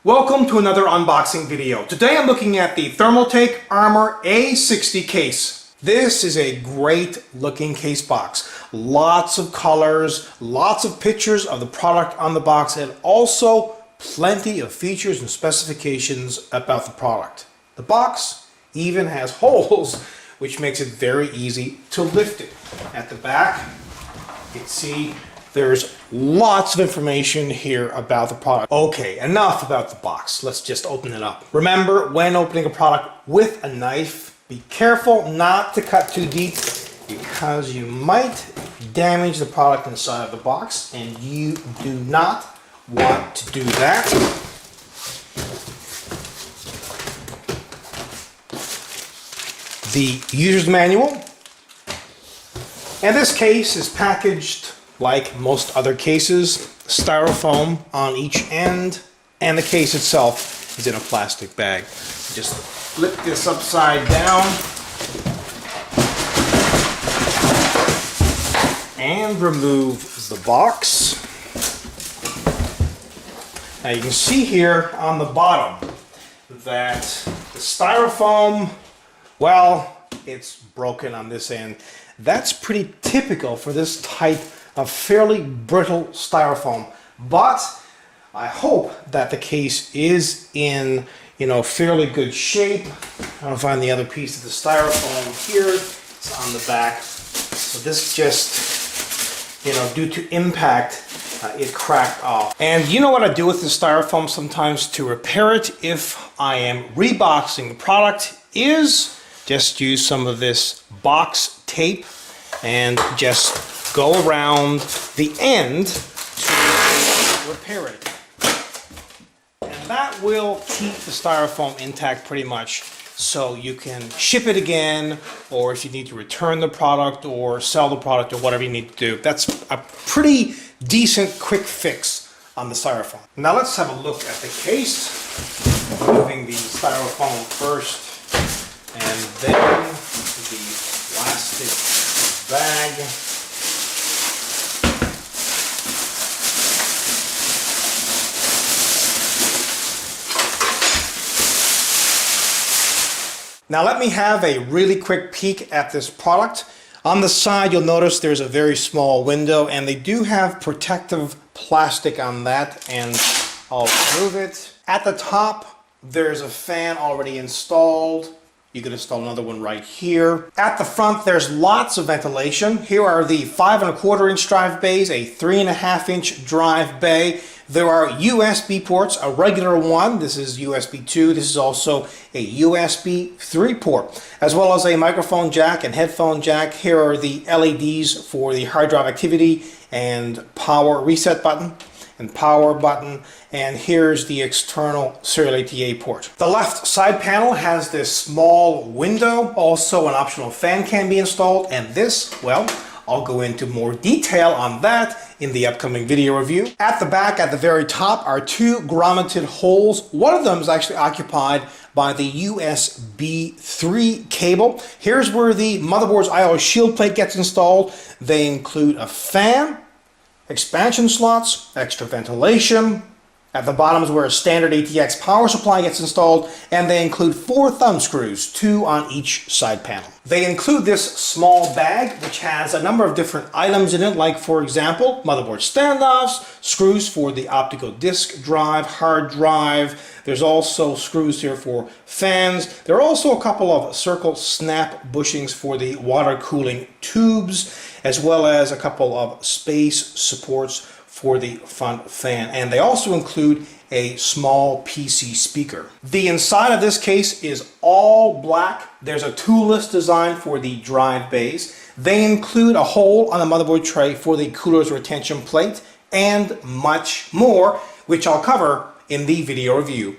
Welcome to another unboxing video. Today I'm looking at the Thermaltake Armor A60 case. This is a great looking case box. Lots of colors, lots of pictures of the product on the box, and also plenty of features and specifications about the product. The box even has holes, which makes it very easy to lift it. At the back, you can see there's lots of information here about the product. Okay, enough about the box. Let's just open it up. Remember, when opening a product with a knife, be careful not to cut too deep because you might damage the product inside of the box, and you do not want to do that. The user's manual. And this case is packaged like most other cases, styrofoam on each end, and the case itself is in a plastic bag. Just flip this upside down and remove the box. Now you can see here on the bottom that the styrofoam, well, it's broken on this end. That's pretty typical for this type of fairly brittle styrofoam, but I hope that the case is in, fairly good shape. I don't find the other piece of the styrofoam here. It's on the back. So this just, due to impact, it cracked off. And you know what I do with the styrofoam sometimes to repair it if I am reboxing the product is just use some of this box tape and just go around the end to repair it. And that will keep the styrofoam intact pretty much, so you can ship it again, or if you need to return the product or sell the product or whatever you need to do. That's a pretty decent quick fix on the styrofoam. Now let's have a look at the case. Removing the styrofoam first, and then the plastic bag. Now let me have a really quick peek at this product. On the side you'll notice there's a very small window, and they do have protective plastic on that, and I'll remove it. At the top there's a fan already installed. You can install another one right here. At the front there's lots of ventilation. Here are the 5 1/4 inch drive bays, a 3 1/2 inch drive bay. There are USB ports, a regular one, this is USB 2, this is also a USB 3 port, as well as a microphone jack and headphone jack. Here are the LEDs for the hard drive activity and power reset button and power button, and here's the external serial ATA port. The left side panel has this small window, also an optional fan can be installed, and this, well, I'll go into more detail on that in the upcoming video review. At the back, at the very top, are 2 grommeted holes. One of them is actually occupied by the USB 3 cable. Here's where the motherboard's I/O shield plate gets installed. They include a fan, expansion slots, extra ventilation. At the bottom is where a standard ATX power supply gets installed, and they include 4 thumb screws, 2 on each side panel. They include this small bag, which has a number of different items in it, like, for example, motherboard standoffs, screws for the optical disc drive, hard drive. There's also screws here for fans. There are also a couple of circle snap bushings for the water cooling tubes, as well as a couple of space supports for the front fan, and they also include a small PC speaker. The inside of this case is all black. There's a toolless design for the drive bays. They include a hole on the motherboard tray for the cooler's retention plate, and much more, which I'll cover in the video review